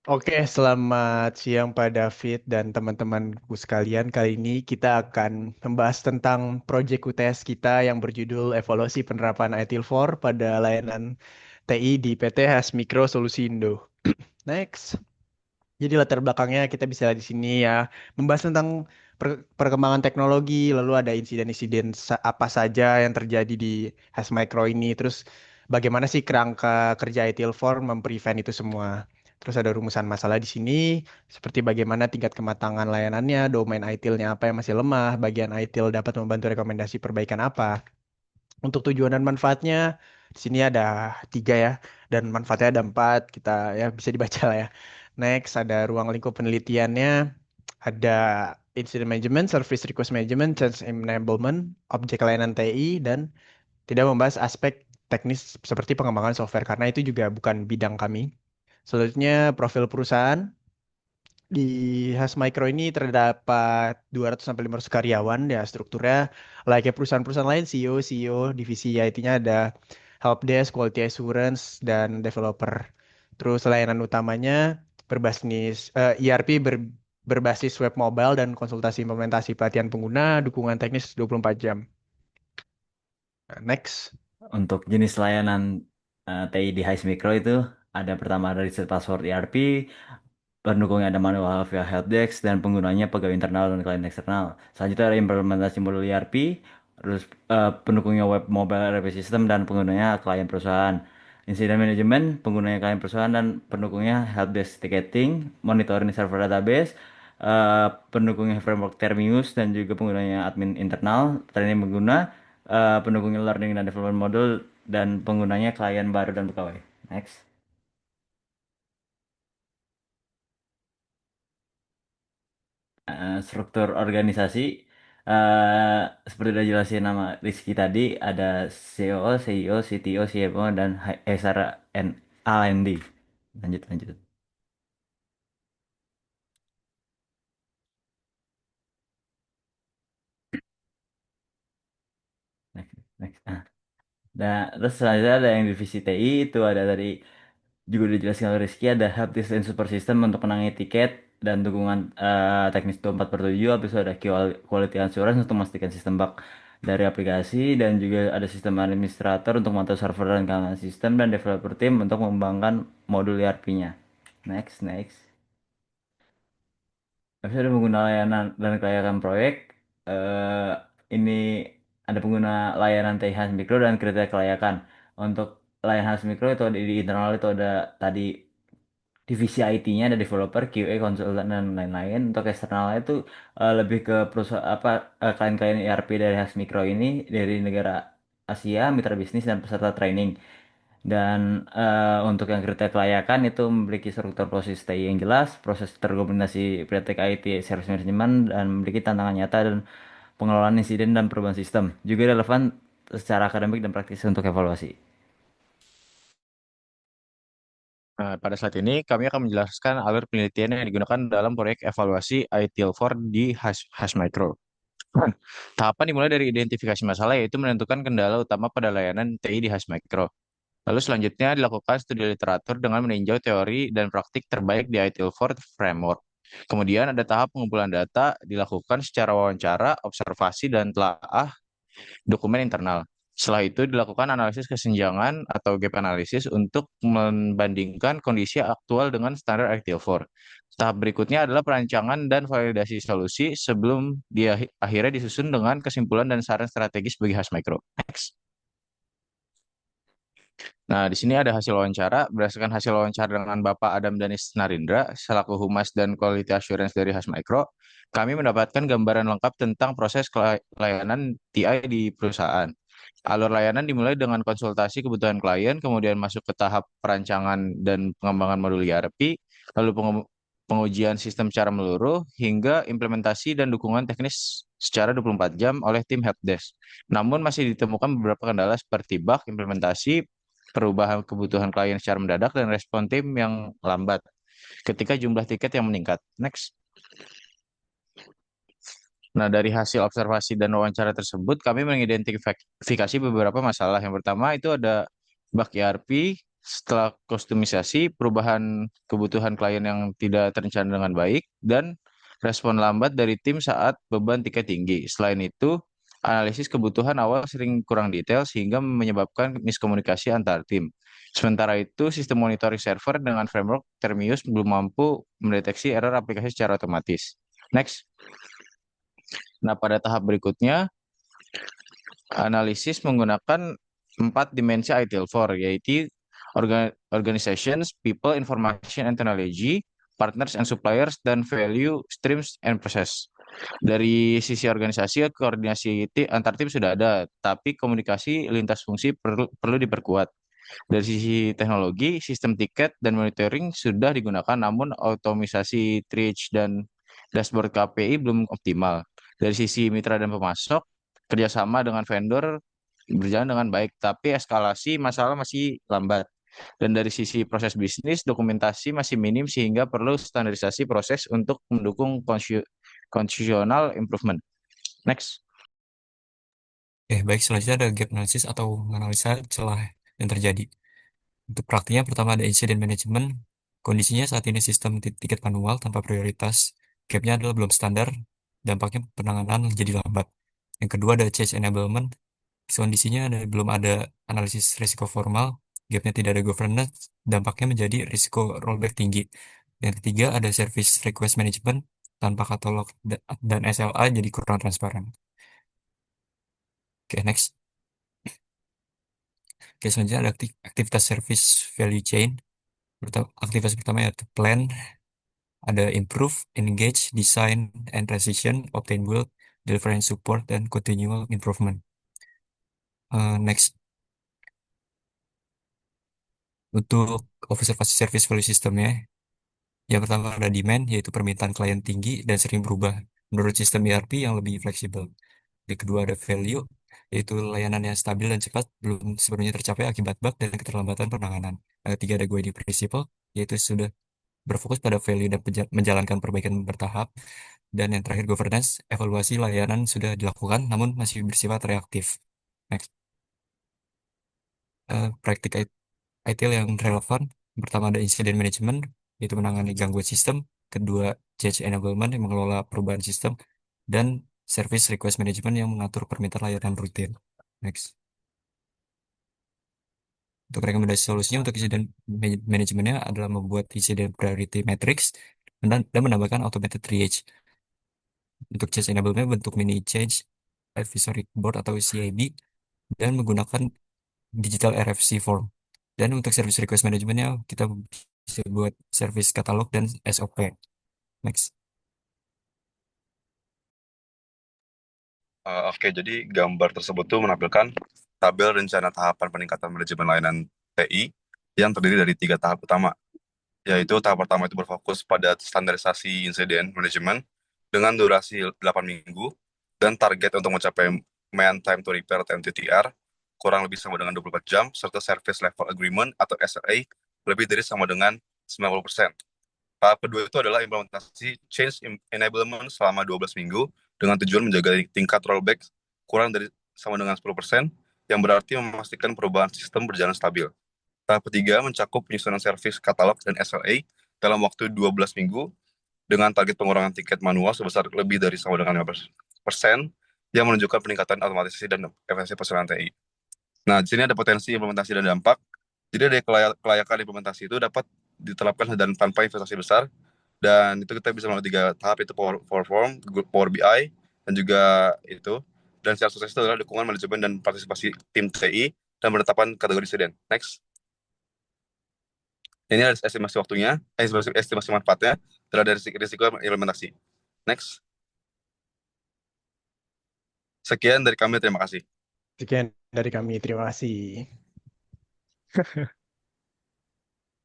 Oke, selamat siang Pak David dan teman-temanku sekalian. Kali ini kita akan membahas tentang proyek UTS kita yang berjudul Evaluasi Penerapan ITIL 4 pada layanan TI di PT Has Mikro Solusi Indo. Next. Jadi latar belakangnya kita bisa di sini ya membahas tentang perkembangan teknologi, lalu ada insiden-insiden apa saja yang terjadi di Has Micro ini, terus bagaimana sih kerangka kerja ITIL 4 memprevent itu semua. Terus ada rumusan masalah di sini, seperti bagaimana tingkat kematangan layanannya, domain ITIL-nya apa yang masih lemah, bagian ITIL dapat membantu rekomendasi perbaikan apa. Untuk tujuan dan manfaatnya, di sini ada tiga ya, dan manfaatnya ada empat. Kita ya bisa dibaca lah ya. Next, ada ruang lingkup penelitiannya, ada incident management, service request management, change enablement, objek layanan TI, dan tidak membahas aspek teknis seperti pengembangan software karena itu juga bukan bidang kami. Selanjutnya, profil perusahaan. Di Has Micro ini terdapat 200 sampai 500 karyawan ya strukturnya layaknya perusahaan-perusahaan lain CEO, divisi IT-nya ada helpdesk, quality assurance dan developer. Terus layanan utamanya ERP berbasis web mobile dan konsultasi implementasi pelatihan pengguna, dukungan teknis 24 jam. Nah, next. Untuk jenis layanan TI di High Micro itu ada pertama dari reset password ERP, pendukungnya ada manual via helpdesk dan penggunanya pegawai internal dan klien eksternal. Selanjutnya ada implementasi modul ERP, terus pendukungnya web mobile ERP system dan penggunanya klien perusahaan. Incident management, penggunanya klien perusahaan dan pendukungnya helpdesk ticketing, monitoring server database, pendukungnya framework Termius dan juga penggunanya admin internal, training pengguna, pendukungnya learning dan development module dan penggunanya klien baru dan pegawai. Next. Struktur organisasi seperti udah jelasin nama Rizky tadi ada CEO, CEO, CTO, CMO dan HR and R&D. Lanjut lanjut. Next, next. Nah, terus selanjutnya ada yang divisi TI itu ada tadi juga dijelaskan oleh Rizky ada help desk and support system untuk menangani tiket dan dukungan teknis 24/7. Habis itu ada quality assurance untuk memastikan sistem bug dari aplikasi dan juga ada sistem administrator untuk memantau server dan keamanan sistem dan developer team untuk mengembangkan modul ERP-nya. Next, next. Habis itu ada pengguna layanan dan kelayakan proyek. eh ini ada pengguna layanan TIH Mikro dan kriteria kelayakan. Untuk layanan Mikro itu ada di internal itu ada tadi divisi IT-nya ada developer, QA, konsultan dan lain-lain. Untuk eksternalnya itu lebih ke perusahaan apa klien-klien ERP dari Has Mikro ini dari negara Asia, mitra bisnis dan peserta training. Dan untuk yang kriteria kelayakan itu memiliki struktur proses TI yang jelas, proses terkoordinasi praktek IT service management dan memiliki tantangan nyata dan pengelolaan insiden dan perubahan sistem. Juga relevan secara akademik dan praktis untuk evaluasi. Nah, pada saat ini kami akan menjelaskan alur penelitian yang digunakan dalam proyek evaluasi ITIL 4 di Hash Micro. Tahapan dimulai dari identifikasi masalah yaitu menentukan kendala utama pada layanan TI di Hash Micro. Lalu selanjutnya dilakukan studi literatur dengan meninjau teori dan praktik terbaik di ITIL 4 framework. Kemudian ada tahap pengumpulan data dilakukan secara wawancara, observasi, dan telaah dokumen internal. Setelah itu dilakukan analisis kesenjangan atau gap analysis untuk membandingkan kondisi aktual dengan standar ITIL 4. Tahap berikutnya adalah perancangan dan validasi solusi sebelum dia akhirnya disusun dengan kesimpulan dan saran strategis bagi Has Micro. Next. Nah, di sini ada hasil wawancara. Berdasarkan hasil wawancara dengan Bapak Adam Danis Narindra, selaku Humas dan Quality Assurance dari Has Micro, kami mendapatkan gambaran lengkap tentang proses layanan TI di perusahaan. Alur layanan dimulai dengan konsultasi kebutuhan klien, kemudian masuk ke tahap perancangan dan pengembangan modul ERP, lalu pengujian sistem secara menyeluruh, hingga implementasi dan dukungan teknis secara 24 jam oleh tim helpdesk. Namun masih ditemukan beberapa kendala seperti bug implementasi, perubahan kebutuhan klien secara mendadak, dan respon tim yang lambat ketika jumlah tiket yang meningkat. Next. Nah, dari hasil observasi dan wawancara tersebut, kami mengidentifikasi beberapa masalah. Yang pertama itu ada bug ERP, setelah kustomisasi, perubahan kebutuhan klien yang tidak terencana dengan baik, dan respon lambat dari tim saat beban tiket tinggi. Selain itu, analisis kebutuhan awal sering kurang detail sehingga menyebabkan miskomunikasi antar tim. Sementara itu, sistem monitoring server dengan framework Termius belum mampu mendeteksi error aplikasi secara otomatis. Next. Nah, pada tahap berikutnya, analisis menggunakan 4 dimensi ITIL4, yaitu organizations, people, information and technology, partners and suppliers, dan value streams and process. Dari sisi organisasi, koordinasi antar tim sudah ada, tapi komunikasi lintas fungsi perlu diperkuat. Dari sisi teknologi, sistem tiket dan monitoring sudah digunakan, namun otomisasi triage dan dashboard KPI belum optimal. Dari sisi mitra dan pemasok, kerjasama dengan vendor berjalan dengan baik, tapi eskalasi masalah masih lambat. Dan dari sisi proses bisnis, dokumentasi masih minim sehingga perlu standarisasi proses untuk mendukung constitutional improvement. Next. Baik, selanjutnya ada gap analysis atau menganalisa celah yang terjadi. Untuk praktiknya, pertama ada incident management. Kondisinya saat ini sistem tiket manual tanpa prioritas. Gapnya adalah belum standar, dampaknya penanganan jadi lambat. Yang kedua ada change enablement. Kondisinya belum ada analisis risiko formal, gapnya tidak ada governance, dampaknya menjadi risiko rollback tinggi. Yang ketiga ada service request management, tanpa katalog dan SLA jadi kurang transparan. Oke, next. Oke, selanjutnya ada aktivitas service value chain. Aktivitas pertama yaitu plan, ada improve, engage, design, and transition, obtain build, deliver and support, dan continual improvement. Next. Untuk observasi service value systemnya, yang pertama ada demand, yaitu permintaan klien tinggi dan sering berubah menurut sistem ERP yang lebih fleksibel. Yang kedua ada value, yaitu layanan yang stabil dan cepat belum sepenuhnya tercapai akibat bug dan keterlambatan penanganan. Yang ketiga ada guiding principle, yaitu sudah berfokus pada value dan menjalankan perbaikan bertahap. Dan yang terakhir governance, evaluasi layanan sudah dilakukan namun masih bersifat reaktif. Next. Praktik ITIL yang relevan, pertama ada incident management, yaitu menangani gangguan sistem. Kedua, change enablement yang mengelola perubahan sistem. Dan service request management yang mengatur permintaan layanan rutin. Next. Untuk rekomendasi solusinya untuk incident manajemennya adalah membuat incident priority matrix dan menambahkan automated triage. Untuk change enablement bentuk mini change advisory board atau CIB dan menggunakan digital RFC form. Dan untuk service request managementnya kita bisa buat service katalog dan SOP. Next. Oke, jadi gambar tersebut tuh menampilkan tabel rencana tahapan peningkatan manajemen layanan TI yang terdiri dari 3 tahap utama, yaitu tahap pertama itu berfokus pada standarisasi insiden manajemen dengan durasi 8 minggu dan target untuk mencapai man time to repair atau MTTR kurang lebih sama dengan 24 jam, serta service level agreement atau SLA lebih dari sama dengan 90%. Tahap kedua itu adalah implementasi change enablement selama 12 minggu dengan tujuan menjaga tingkat rollback kurang dari sama dengan 10%, yang berarti memastikan perubahan sistem berjalan stabil. Tahap ketiga mencakup penyusunan service katalog dan SLA dalam waktu 12 minggu dengan target pengurangan tiket manual sebesar lebih dari sama dengan 15%, yang menunjukkan peningkatan otomatisasi dan efisiensi pelaksanaan TI. Nah, di sini ada potensi implementasi dan dampak. Jadi dari kelayakan implementasi itu dapat diterapkan dan tanpa investasi besar, dan itu kita bisa melalui 3 tahap, itu Power Form, Power BI, dan juga itu. Dan secara sukses itu adalah dukungan manajemen dan partisipasi tim TI dan penetapan kategori insiden. Next. Ini ada estimasi waktunya, estimasi manfaatnya, dan ada risiko implementasi. Next. Sekian dari kami, terima kasih. Sekian dari kami, terima kasih.